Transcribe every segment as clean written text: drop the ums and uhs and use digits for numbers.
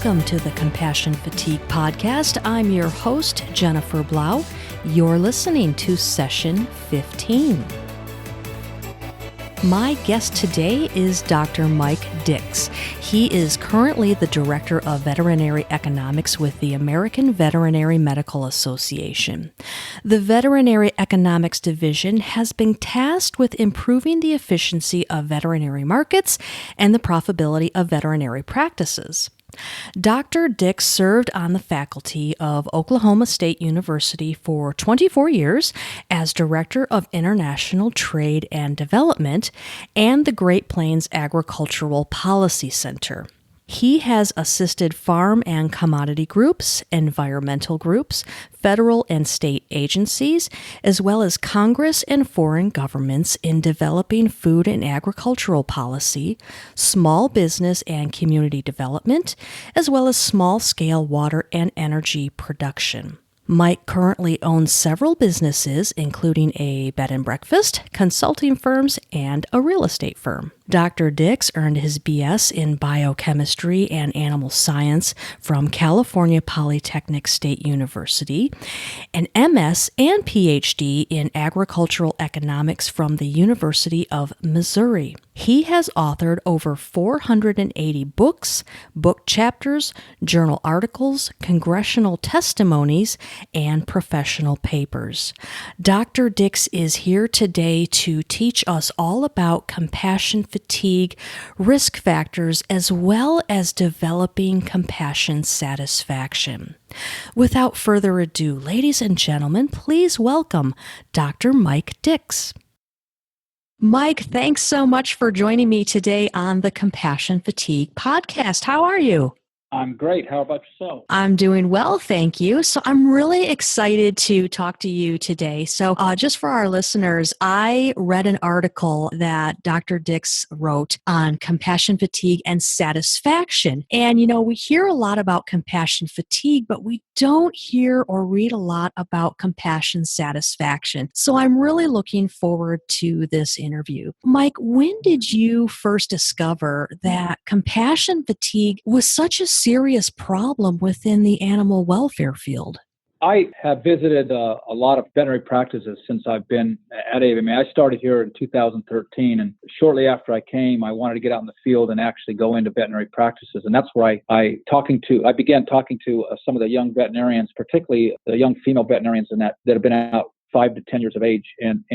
Welcome to the Compassion Fatigue Podcast. I'm your host, Jennifer Blau. You're listening to Session 15. My guest today is Dr. Mike Dix. He is currently the Director of Veterinary Economics with the American Veterinary Medical Association. The Veterinary Economics Division has been tasked with improving the efficiency of veterinary markets and the profitability of veterinary practices. Dr. Dix served on the faculty of Oklahoma State University for 24 years as Director of International Trade and Development and the Great Plains Agricultural Policy Center. He has assisted farm and commodity groups, environmental groups, federal and state agencies, as well as Congress and foreign governments in developing food and agricultural policy, small business and community development, as well as small-scale water and energy production. Mike currently owns several businesses, including a bed and breakfast, consulting firms, and a real estate firm. Dr. Dix earned his BS in biochemistry and animal science from California Polytechnic State University, an MS and PhD in agricultural economics from the University of Missouri. He has authored over 480 books, book chapters, journal articles, congressional testimonies, and professional papers. Dr. Dix is here today to teach us all about compassion fatigue, risk factors, as well as developing compassion satisfaction. Without further ado, ladies and gentlemen, please welcome Dr. Mike Dix. Mike, thanks so much for joining me today on the Compassion Fatigue Podcast. How are you? I'm great. How about yourself? I'm doing well, thank you. So I'm really excited to talk to you today. So just for our listeners, I read an article that Dr. Dix wrote on compassion fatigue and satisfaction. And, we hear a lot about compassion fatigue, but we don't hear or read a lot about compassion satisfaction. So I'm really looking forward to this interview. Mike, when did you first discover that compassion fatigue was such a serious problem within the animal welfare field? I have visited a lot of veterinary practices since I've been at AVMA. I started here in 2013, and shortly after I came, I wanted to get out in the field and actually go into veterinary practices. And that's where I began talking to some of the young veterinarians, particularly the young female veterinarians that have been out 5 to 10 years of age, and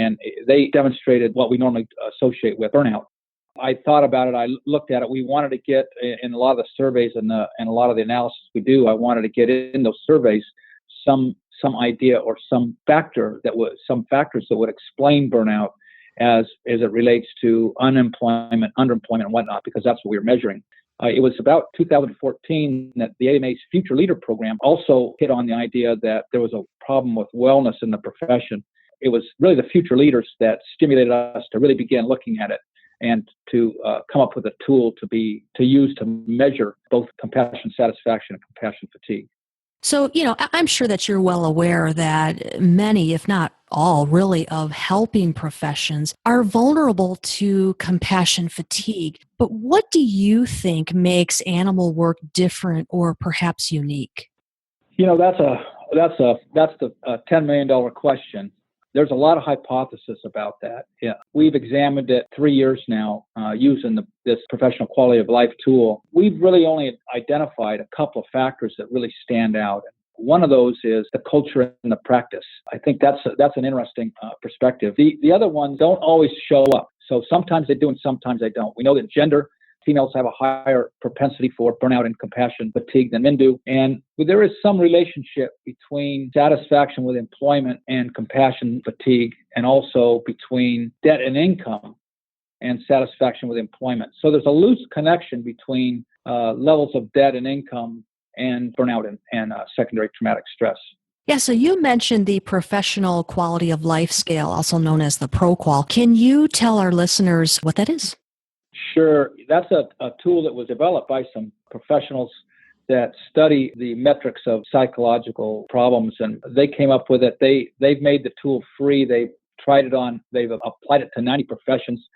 they demonstrated what we normally associate with burnout. I thought about it. I looked at it. We wanted to get in a lot of the surveys and a lot of the analysis we do. I wanted to get in those surveys some idea or some factors that would explain burnout as it relates to unemployment, underemployment, and whatnot, because that's what we were measuring. It was about 2014 that the AMA's Future Leader program also hit on the idea that there was a problem with wellness in the profession. It was really the future leaders that stimulated us to really begin looking at it and to come up with a tool to use to measure both compassion satisfaction and compassion fatigue. So, I'm sure that you're well aware that many, if not all, really, of helping professions are vulnerable to compassion fatigue. But what do you think makes animal work different or perhaps unique? That's the $10 million question. There's a lot of hypothesis about that. Yeah. We've examined it 3 years now using this professional quality of life tool. We've really only identified a couple of factors that really stand out. One of those is the culture and the practice. I think that's an interesting perspective. The other ones don't always show up. So sometimes they do and sometimes they don't. We know that females have a higher propensity for burnout and compassion fatigue than men do. And there is some relationship between satisfaction with employment and compassion fatigue, and also between debt and income and satisfaction with employment. So there's a loose connection between levels of debt and income and burnout and secondary traumatic stress. Yeah, so you mentioned the Professional Quality of Life Scale, also known as the ProQual. Can you tell our listeners what that is? Sure. That's a tool that was developed by some professionals that study the metrics of psychological problems, and they came up with it. They've made the tool free. They've applied it to 90 professions.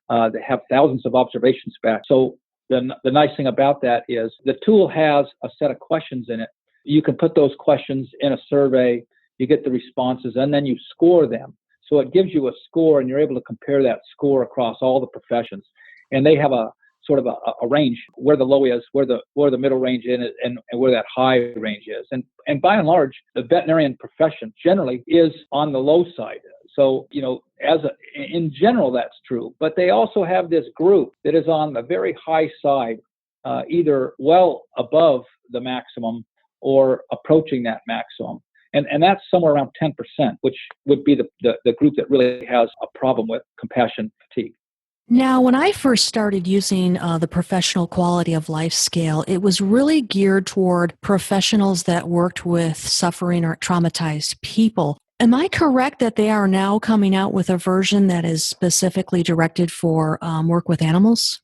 They have thousands of observations back. So the nice thing about that is the tool has a set of questions in it. You can put those questions in a survey, you get the responses, and then you score them. So it gives you a score, and you're able to compare that score across all the professions. And they have a sort of a range where the low is, where the middle range is, and where that high range is. And by and large, the veterinarian profession generally is on the low side. So, in general, that's true. But they also have this group that is on the very high side, either well above the maximum or approaching that maximum. And that's somewhere around 10%, which would be the group that really has a problem with compassion fatigue. Now, when I first started using the professional quality of life scale, it was really geared toward professionals that worked with suffering or traumatized people. Am I correct that they are now coming out with a version that is specifically directed for work with animals?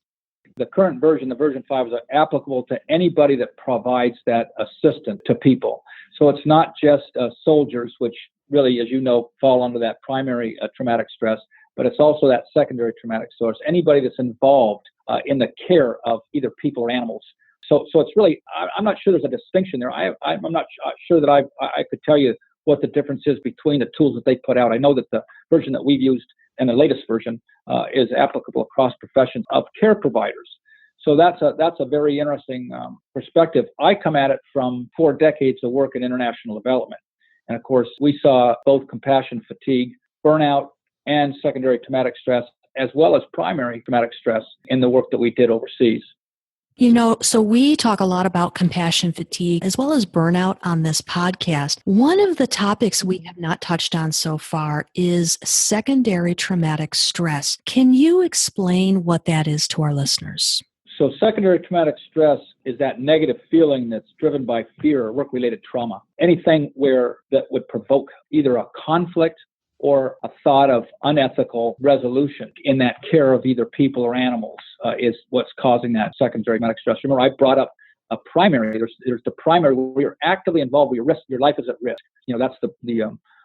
The current version, the version 5, is applicable to anybody that provides that assistance to people. So it's not just soldiers, which really, as you know, fall under that primary traumatic stress, but it's also that secondary traumatic stress. Anybody that's involved in the care of either people or animals. So it's really, I'm not sure there's a distinction there. I'm not sure that I could tell you what the difference is between the tools that they put out. I know that the version that we've used, and the latest version, is applicable across professions of care providers. So that's a very interesting perspective. I come at it from 4 decades of work in international development. And of course, we saw both compassion fatigue, burnout, and secondary traumatic stress, as well as primary traumatic stress in the work that we did overseas. So we talk a lot about compassion fatigue as well as burnout on this podcast. One of the topics we have not touched on so far is secondary traumatic stress. Can you explain what that is to our listeners? So secondary traumatic stress is that negative feeling that's driven by fear or work-related trauma. Anything that would provoke either a conflict or a thought of unethical resolution in that care of either people or animals is what's causing that secondary traumatic stress. Remember, I brought up a primary. There's the primary where you're actively involved, where your life is at risk. That's the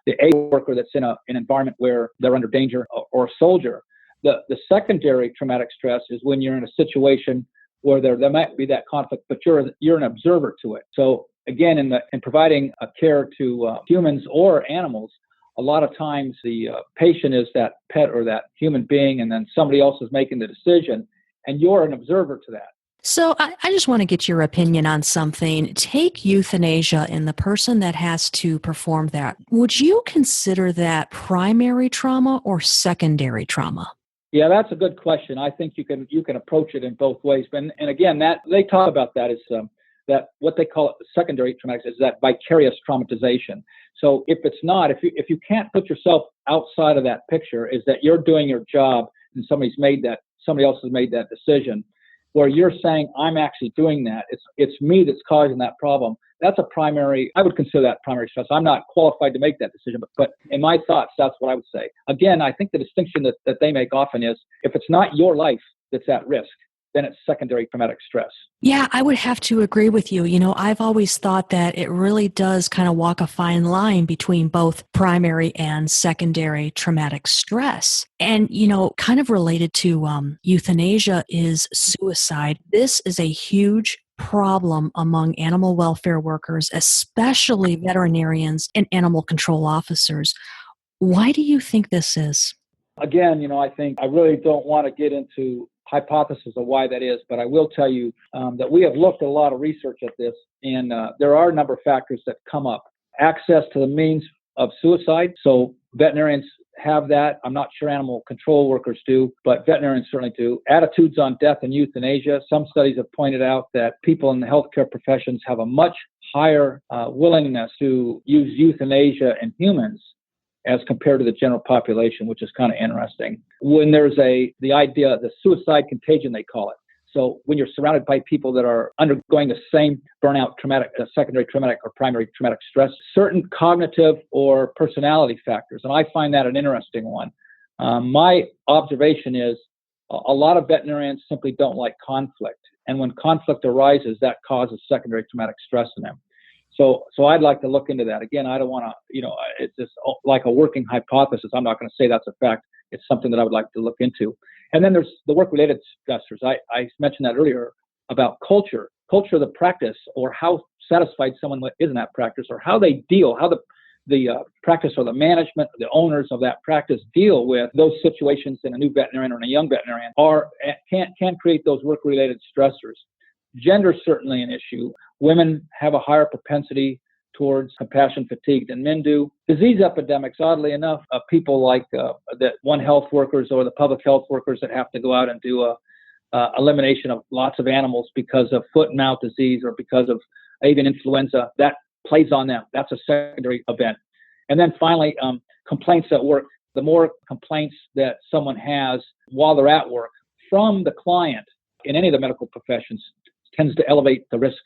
A worker that's in an environment where they're under danger, or a soldier. The secondary traumatic stress is when you're in a situation where there might be that conflict, but you're an observer to it. So again, in providing a care to humans or animals, a lot of times the patient is that pet or that human being, and then somebody else is making the decision, and you're an observer to that. So I just want to get your opinion on something. Take euthanasia and the person that has to perform that. Would you consider that primary trauma or secondary trauma? Yeah, that's a good question. I think you can approach it in both ways. And again, that they talk about that is that what they call it secondary traumatic is that vicarious traumatization. So if it's not, if you can't put yourself outside of that picture, is that you're doing your job and somebody else has made that decision, where you're saying, I'm actually doing that. It's me that's causing that problem. That's I would consider that primary stress. I'm not qualified to make that decision, but in my thoughts, that's what I would say. Again, I think the distinction that they make often is if it's not your life that's at risk, then it's secondary traumatic stress. Yeah, I would have to agree with you. I've always thought that it really does kind of walk a fine line between both primary and secondary traumatic stress. And, kind of related to euthanasia is suicide. This is a huge problem among animal welfare workers, especially veterinarians and animal control officers. Why do you think this is? Again, I think I really don't want to get into hypothesis of why that is, but I will tell you that we have looked at a lot of research at this, and there are a number of factors that come up. Access to the means of suicide. So veterinarians have that. I'm not sure animal control workers do, but veterinarians certainly do. Attitudes on death and euthanasia. Some studies have pointed out that people in the healthcare professions have a much higher willingness to use euthanasia in humans as compared to the general population, which is kind of interesting. When there's the idea, the suicide contagion, they call it. So when you're surrounded by people that are undergoing the same burnout, traumatic, secondary traumatic or primary traumatic stress, certain cognitive or personality factors, and I find that an interesting one. My observation is a lot of veterinarians simply don't like conflict. And when conflict arises, that causes secondary traumatic stress in them. So I'd like to look into that. Again, I don't want to, it's just like a working hypothesis. I'm not going to say that's a fact. It's something that I would like to look into. And then there's the work-related stressors. I mentioned that earlier about culture of the practice, or how satisfied someone is in that practice, or how they deal, how the practice or the management, the owners of that practice deal with those situations in a new veterinarian or in a young veterinarian, can create those work-related stressors. Gender is certainly an issue. Women have a higher propensity towards compassion fatigue than men do. Disease epidemics, oddly enough, people like the One Health workers or the public health workers that have to go out and do elimination of lots of animals because of foot and mouth disease or because of avian influenza, that plays on them. That's a secondary event. And then finally, complaints at work. The more complaints that someone has while they're at work from the client in any of the medical professions tends to elevate the risk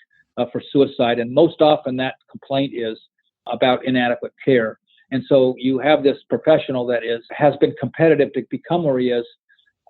for suicide. And most often that complaint is about inadequate care. And so you have this professional that has been competitive to become where he is,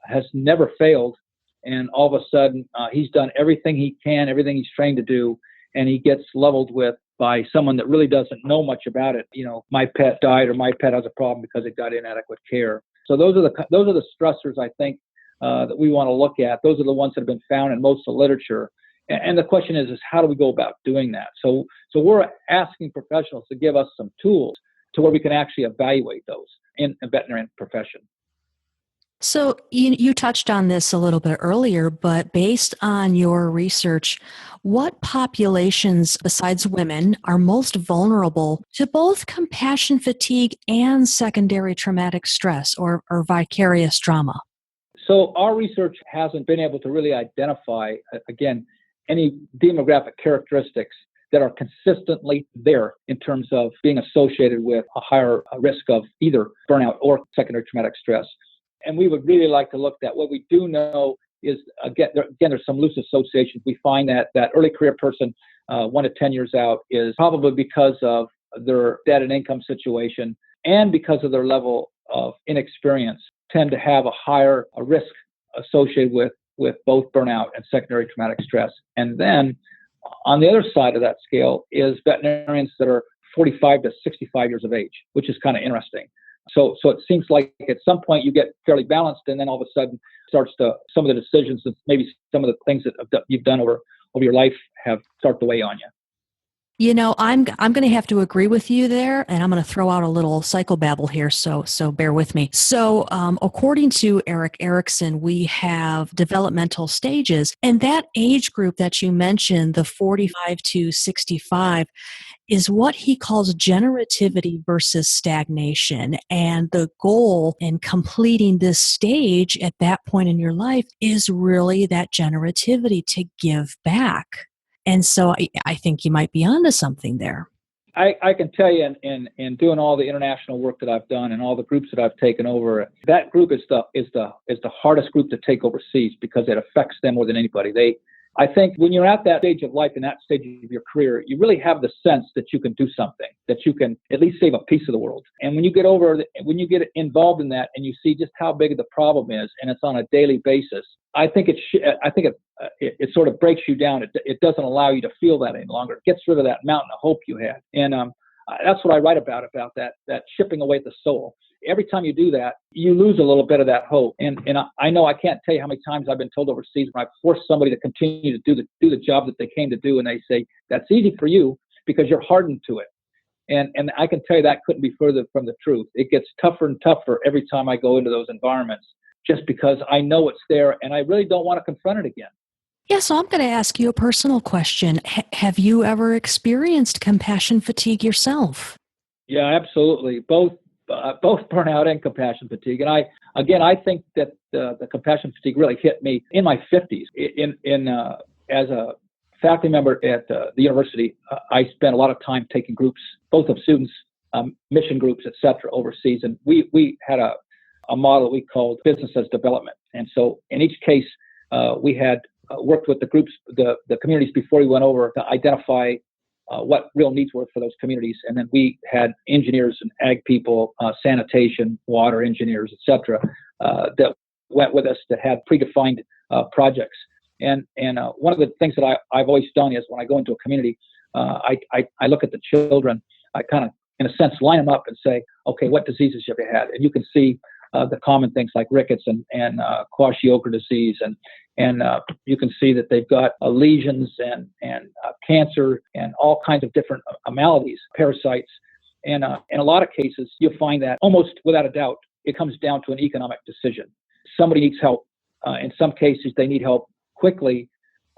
has never failed, and all of a sudden he's done everything he can, everything he's trained to do, and he gets leveled with by someone that really doesn't know much about it. My pet died, or my pet has a problem because it got inadequate care. So those are the stressors, I think, that we want to look at. Those are the ones that have been found in most of the literature. And the question is how do we go about doing that? So we're asking professionals to give us some tools to where we can actually evaluate those in a veterinarian profession. So you touched on this a little bit earlier, but based on your research, what populations besides women are most vulnerable to both compassion fatigue and secondary traumatic stress or vicarious trauma? So our research hasn't been able to really identify, again, any demographic characteristics that are consistently there in terms of being associated with a higher risk of either burnout or secondary traumatic stress. And we would really like to look at what we do know is, again, there's some loose associations. We find that early career person, 1 to 10 years out, is probably because of their debt and income situation and because of their level of inexperience, tend to have a higher risk associated with both burnout and secondary traumatic stress. And then on the other side of that scale is veterinarians that are 45 to 65 years of age, which is kind of interesting. So it seems like at some point you get fairly balanced, and then all of a sudden some of the decisions and maybe some of the things that you've done over your life start to weigh on you. I'm going to have to agree with you there, and I'm going to throw out a little psychobabble here, so bear with me. So according to Erik Erikson, we have developmental stages, and that age group that you mentioned, the 45 to 65, is what he calls generativity versus stagnation. And the goal in completing this stage at that point in your life is really that generativity, to give back. And so I think you might be onto something there. I can tell you in doing all the international work that I've done and all the groups that I've taken over, that group is the hardest group to take overseas because it affects them more than anybody. I think when you're at that stage of life and that stage of your career, you really have the sense that you can do something, that you can at least save a piece of the world. And when you get involved in that and you see just how big the problem is, and it's on a daily basis, I think it sort of breaks you down. It doesn't allow you to feel that any longer. It gets rid of that mountain of hope you had. And that's what I write about that chipping away at the soul. Every time you do that, you lose a little bit of that hope. And I know I can't tell you how many times I've been told overseas when I force somebody to continue to do the job that they came to do, and they say, that's easy for you because you're hardened to it. And I can tell you that couldn't be further from the truth. It gets tougher and tougher every time I go into those environments, just because I know it's there and I really don't want to confront it again. Yeah, so I'm going to ask you a personal question. Have you ever experienced compassion fatigue yourself? Yeah, absolutely. Both burnout and compassion fatigue. And I think that the compassion fatigue really hit me in my 50s. As a faculty member at the university, I spent a lot of time taking groups, both of students, mission groups, et cetera, overseas. And we had a model we called business as development. And so in each case, we had worked with the groups, the communities before we went over to identify what real needs were for those communities. And then we had engineers and ag people, sanitation, water engineers, et cetera, that went with us that had predefined projects. And one of the things that I've always done is when I go into a community, I look at the children, I kind of, in a sense, line them up and say, okay, what diseases have you had? And you can see the common things like rickets and Kwashiorkor disease, and you can see that they've got lesions and cancer and all kinds of different maladies, parasites. And in a lot of cases, you'll find that almost without a doubt, it comes down to an economic decision. Somebody needs help. In some cases, they need help quickly,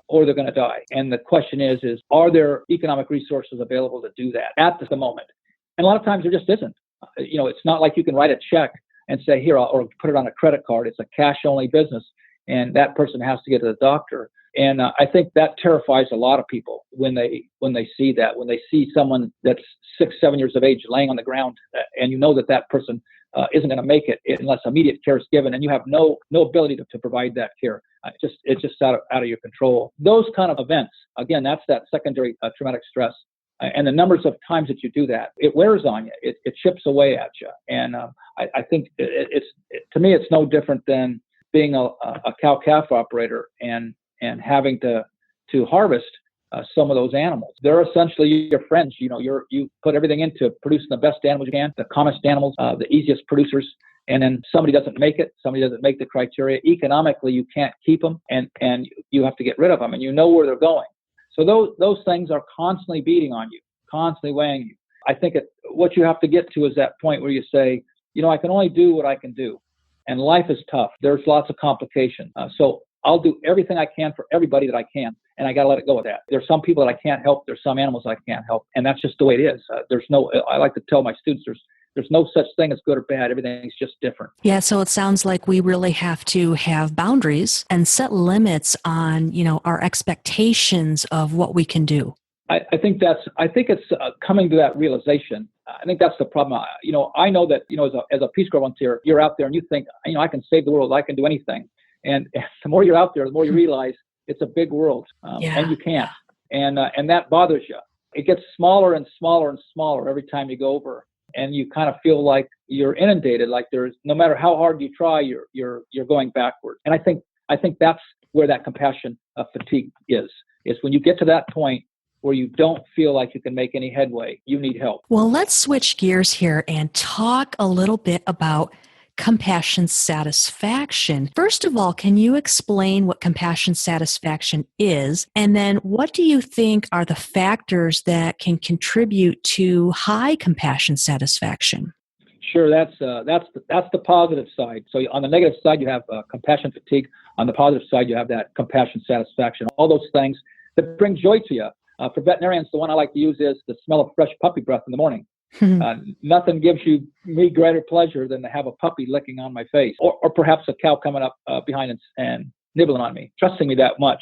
or they're going to die. And the question is, are there economic resources available to do that at the moment? And a lot of times there just isn't. It's not like you can write a check and say, here, or put it on a credit card. It's a cash-only business, and that person has to get to the doctor. And I think that terrifies a lot of people when they see that, when they see someone that's 6, 7 years of age laying on the ground, and you know that person isn't going to make it unless immediate care is given, and you have no ability to provide that care. It's just out of your control. Those kind of events, again, that's that secondary traumatic stress. And the numbers of times that you do that, it wears on you. It chips away at you. And I think to me, it's no different than being a cow-calf operator and having to harvest some of those animals. They're essentially your friends. You put everything into producing the best animals you can, the commonest animals, the easiest producers. And then somebody doesn't make it. Somebody doesn't make the criteria. Economically, you can't keep them, and you have to get rid of them, and you know where they're going. So those things are constantly beating on you, constantly weighing you. I think what you have to get to is that point where you say, I can only do what I can do. And life is tough. There's lots of complications. So I'll do everything I can for everybody that I can, and I got to let it go with that. There's some people that I can't help. There's some animals I can't help, and that's just the way it is. I like to tell my students there's no such thing as good or bad. Everything's just different. Yeah, so it sounds like we really have to have boundaries and set limits on, our expectations of what we can do. I think it's coming to that realization. I think that's the problem. I know that, as a Peace Corps volunteer, you're out there and you think, I can save the world. I can do anything. And the more you're out there, the more you realize it's a big world, and you can't. And that bothers you. It gets smaller and smaller and smaller every time you go over. And you kind of feel like you're inundated, like no matter how hard you try, you're going backward. And I think that's where that compassion fatigue is when you get to that point where you don't feel like you can make any headway, you need help. Well, let's switch gears here and talk a little bit about compassion satisfaction. First of all, can you explain what compassion satisfaction is? And then what do you think are the factors that can contribute to high compassion satisfaction? Sure, that's the positive side. So on the negative side, you have compassion fatigue. On the positive side, you have that compassion satisfaction. All those things that bring joy to you. For veterinarians, the one I like to use is the smell of fresh puppy breath in the morning. Nothing gives me greater pleasure than to have a puppy licking on my face, or perhaps a cow coming up behind and nibbling on me, trusting me that much.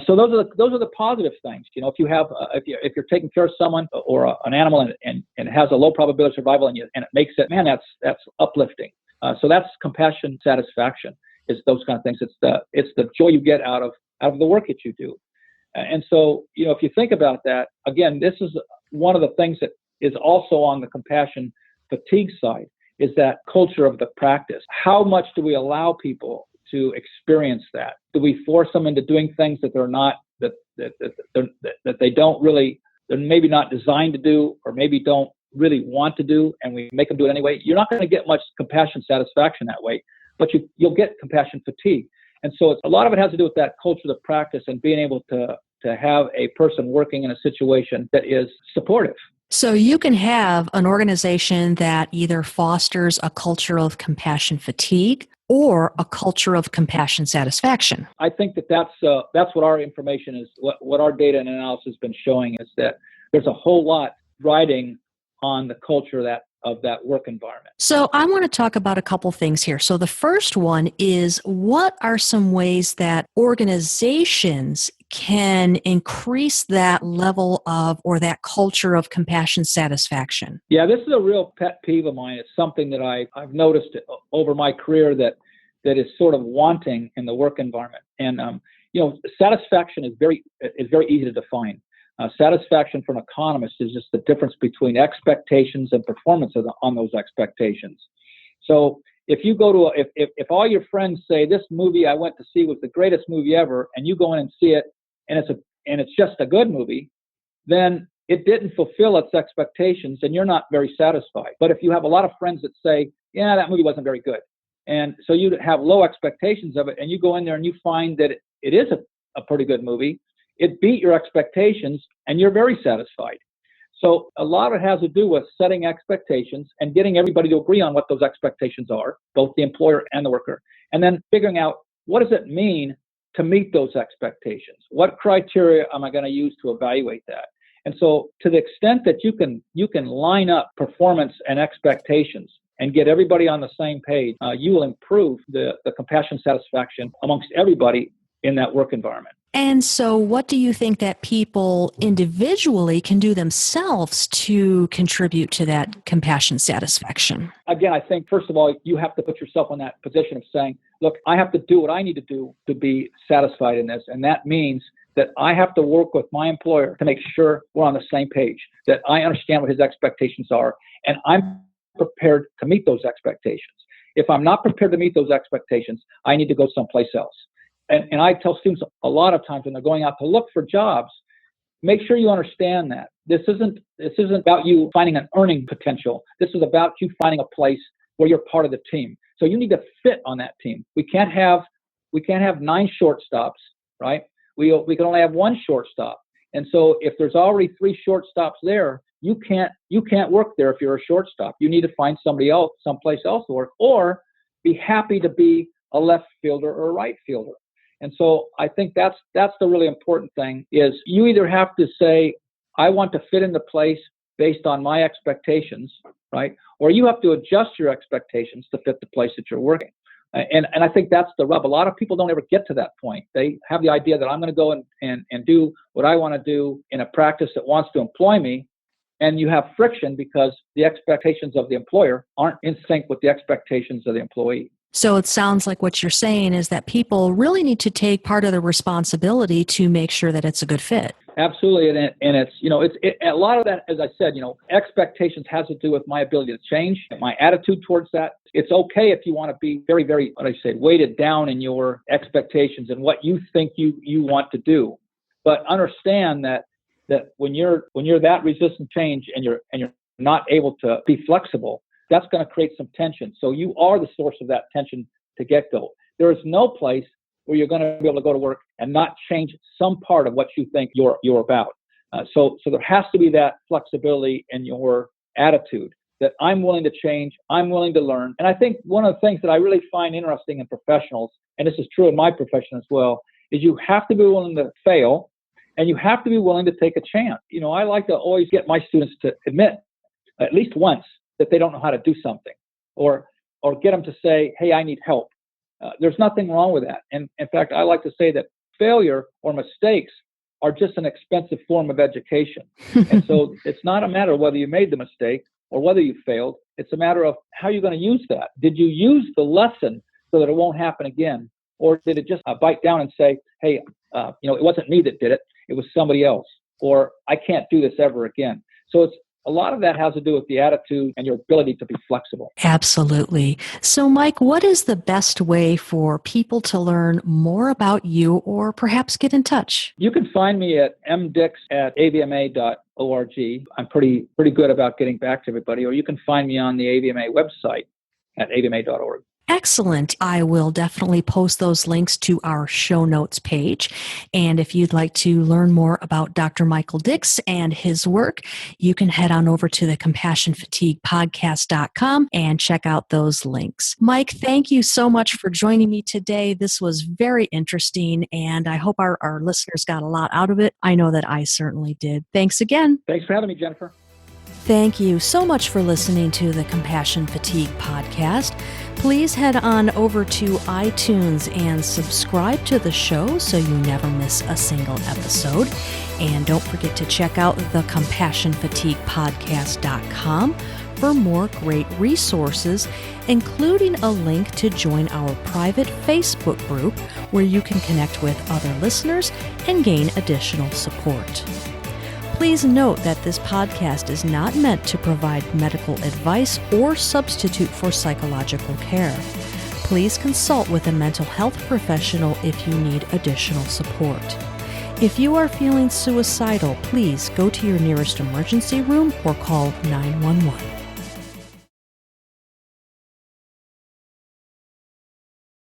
So those are the positive things. If you have if you're taking care of someone or an animal and it has a low probability of survival and it makes it, man, that's uplifting. So that's compassion satisfaction. Is those kind of things. It's the joy you get out of the work that you do. And so if you think about that, again, this is one of the things that is also on the compassion fatigue side, is that culture of the practice. How much do we allow people to experience that? Do we force them into doing things that they're not, that they don't really, they're maybe not designed to do, or maybe don't really want to do, and we make them do it anyway? You're not going to get much compassion satisfaction that way, but you'll get compassion fatigue. And so a lot of it has to do with that culture of the practice and being able to have a person working in a situation that is supportive. So you can have an organization that either fosters a culture of compassion fatigue or a culture of compassion satisfaction. I think that's what our information is, what our data and analysis has been showing, is that there's a whole lot riding on the culture of that work environment. So I want to talk about a couple things here. So the first one is, what are some ways that organizations can increase that level of, or that culture of compassion satisfaction? Yeah, this is a real pet peeve of mine. It's something that I've noticed over my career that is sort of wanting in the work environment. And satisfaction is very easy to define. Satisfaction for an economist is just the difference between expectations and performance on those expectations. So if you go to if all your friends say this movie I went to see was the greatest movie ever, and you go in and see it, and it's just a good movie, then it didn't fulfill its expectations, and you're not very satisfied. But if you have a lot of friends that say, yeah, that movie wasn't very good, And so you have low expectations of it, and you go in there and you find that it is a pretty good movie. It beat your expectations, and you're very satisfied. So a lot of it has to do with setting expectations and getting everybody to agree on what those expectations are, both the employer and the worker, and then figuring out what does it mean to meet those expectations? What criteria am I going to use to evaluate that? And so to the extent that you can line up performance and expectations and get everybody on the same page, you will improve the compassion satisfaction amongst everybody in that work environment. And so what do you think that people individually can do themselves to contribute to that compassion satisfaction? Again, I think, first of all, you have to put yourself in that position of saying, look, I have to do what I need to do to be satisfied in this. And that means that I have to work with my employer to make sure we're on the same page, that I understand what his expectations are, and I'm prepared to meet those expectations. If I'm not prepared to meet those expectations, I need to go someplace else. And I tell students a lot of times when they're going out to look for jobs, make sure you understand that this isn't about you finding an earning potential. This is about you finding a place where you're part of the team. So you need to fit on that team. We can't have 9 shortstops, right? We can only have 1 shortstop. And so if there's already 3 shortstops there, you can't work there if you're a shortstop. You need to find somebody else, someplace else to work, or be happy to be a left fielder or a right fielder. And so I think that's the really important thing is you either have to say, I want to fit into place based on my expectations, right? Or you have to adjust your expectations to fit the place that you're working. And I think that's the rub. A lot of people don't ever get to that point. They have the idea that I'm going to go and do what I want to do in a practice that wants to employ me. And you have friction because the expectations of the employer aren't in sync with the expectations of the employee. So it sounds like what you're saying is that people really need to take part of the responsibility to make sure that it's a good fit. Absolutely, and it's a lot of that, as I said, expectations has to do with my ability to change, my attitude towards that. It's okay if you want to be very, very, weighted down in your expectations and what you think you want to do, but understand that when you're that resistant to change and you're not able to be flexible, that's going to create some tension. So you are the source of that tension to get go. There is no place where you're going to be able to go to work and not change some part of what you think you're about. So there has to be that flexibility in your attitude that I'm willing to change, I'm willing to learn. And I think one of the things that I really find interesting in professionals, and this is true in my profession as well, is you have to be willing to fail and you have to be willing to take a chance. I like to always get my students to admit at least once that they don't know how to do something, or get them to say, hey, I need help. There's nothing wrong with that. And in fact, I like to say that failure or mistakes are just an expensive form of education. And so it's not a matter of whether you made the mistake or whether you failed. It's a matter of how you're going to use that. Did you use the lesson so that it won't happen again? Or did it just bite down and say, hey, it wasn't me that did it. It was somebody else. Or I can't do this ever again. So a lot of that has to do with the attitude and your ability to be flexible. Absolutely. So, Mike, what is the best way for people to learn more about you or perhaps get in touch? You can find me at mdix@avma.org. I'm pretty good about getting back to everybody. Or you can find me on the AVMA website at avma.org. Excellent. I will definitely post those links to our show notes page. And if you'd like to learn more about Dr. Michael Dix and his work, you can head on over to the CompassionFatiguePodcast.com and check out those links. Mike, thank you so much for joining me today. This was very interesting, and I hope our listeners got a lot out of it. I know that I certainly did. Thanks again. Thanks for having me, Jennifer. Thank you so much for listening to the Compassion Fatigue Podcast. Please head on over to iTunes and subscribe to the show so you never miss a single episode. And don't forget to check out the CompassionFatiguePodcast.com for more great resources, including a link to join our private Facebook group where you can connect with other listeners and gain additional support. Please note that this podcast is not meant to provide medical advice or substitute for psychological care. Please consult with a mental health professional if you need additional support. If you are feeling suicidal, please go to your nearest emergency room or call 911.